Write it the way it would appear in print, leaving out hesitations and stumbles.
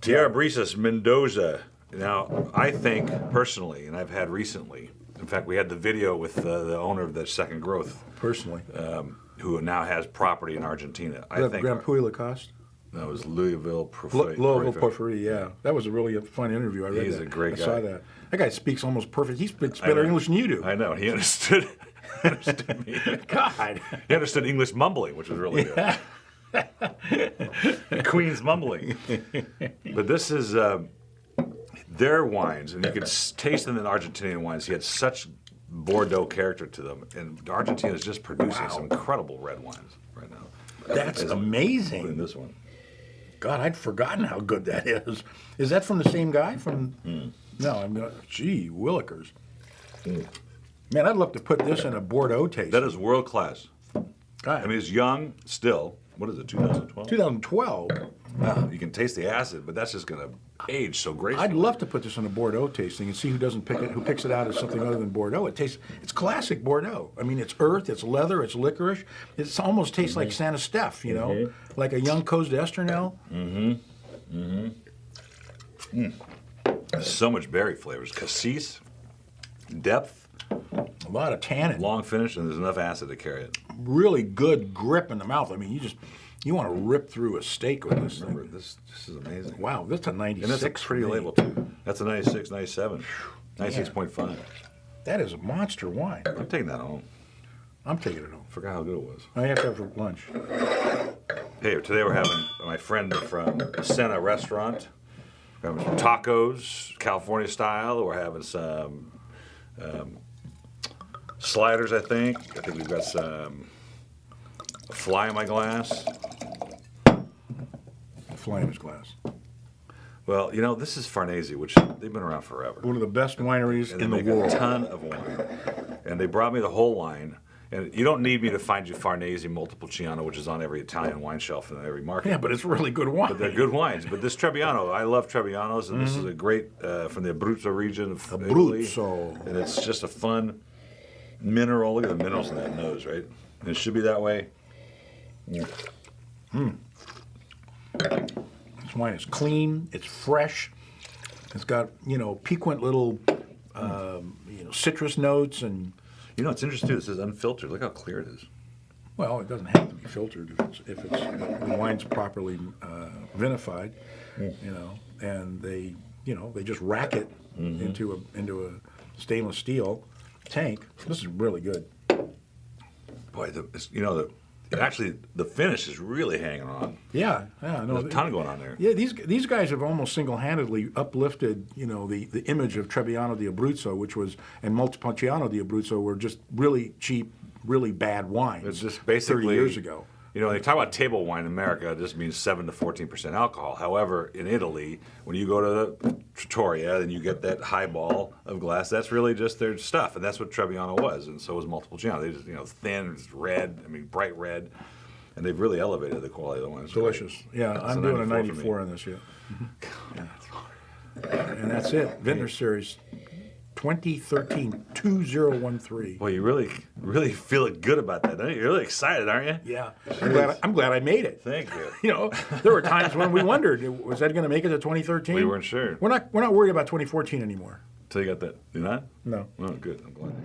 Tierra Brisas Mendoza. Now, I think personally, and I've had recently, in fact, we had the video with the owner of the Second Growth. Personally. Who now has property in Argentina. I think Grand Puy Lacoste? That was Louisville Porphyry. Louisville Porphyry, yeah. That was a really fun interview. I read He's that. a great guy. I saw that. That guy speaks almost perfect. He speaks better English than you do. I know. He understood me. God. He understood English mumbling, which was really good. Queen's mumbling. But this is their wines, and you could taste them in the Argentinian wines. He had such Bordeaux character to them, and Argentina is just producing some incredible red wines right now. That's amazing. Including this one. God, I'd forgotten how good that is. Is that from the same guy? No, I'm not. Gee, Willikers. Man, I'd love to put this in a Bordeaux taste. That is world class. God. I mean, it's young still. What is it, 2012? 2012. You can taste the acid, but that's just going to age so gracefully. I'd love to put this in a Bordeaux tasting and see who doesn't pick it, who picks it out as something other than Bordeaux. It's classic Bordeaux. I mean, it's earth, it's leather, it's licorice. It almost tastes like Santa Steph, you know, like a young Côte d'Estournel. So much berry flavors, cassis, depth, A lot of tannin. long finish, and there's enough acid to carry it. Really good grip in the mouth. I mean, you want to rip through a steak with this Remember, thing. this is amazing. Wow, that's a 96. And that's a pretty label too. That's a 96, 97, 96.5. That is a monster wine. I'm taking that home. I'm taking it home. Forgot how good it was. I have to have for lunch. Hey, today we're having my friend from Masciana restaurant. We're having some tacos, California style. We're having some sliders, I think. I think we've got some fly in my glass. Fly in his glass. Well, you know, this is Farnese, which they've been around forever. One of the best wineries And in they the make world. a ton of wine. And they brought me the whole line. And you don't need me to find you Farnese Montepulciano, which is on every Italian wine shelf in every market. Yeah, but it's really good wine. But they're good wines. But this Trebbiano, I love Trebbianos, and this is a great, from the Abruzzo region of Italy. Abruzzo. And it's just a fun mineral. Look at the minerals in that nose, right? And it should be that way. This wine is clean. It's fresh. It's got, piquant little, citrus notes and. You know, it's interesting too. It says unfiltered. Look how clear it is. Well, it doesn't have to be filtered if the wine's properly vinified, and they just rack it into a stainless steel tank. This is really good. Boy, actually the finish is really hanging on. Yeah. There's No, a ton going on there. Yeah, these guys have almost single-handedly uplifted, the image of Trebbiano di Abruzzo, and Montepulciano di Abruzzo were just really cheap, really bad wines. It's just basically 30 years ago. They talk about table wine in America. It just means 7 to 14% alcohol. However, in Italy, when you go to the trattoria and you get that highball of glass, that's really just their stuff, and that's what Trebbiano was, and so was Montepulciano. They just, thin, red, bright red, and they've really elevated the quality of the wine. It's Delicious. great. Yeah, That's I'm doing a 94 on this, yeah. And that's it. Vintner Series 2013 2013. Boy, you really feel good about that, don't you? You're really excited, aren't you? Yeah, I'm glad I made it. Thank you. There were times when we wondered, was that going to make it to 2013? We weren't sure. We're not worried about 2014 anymore. So you got that. You're not? No. Oh, good. I'm glad.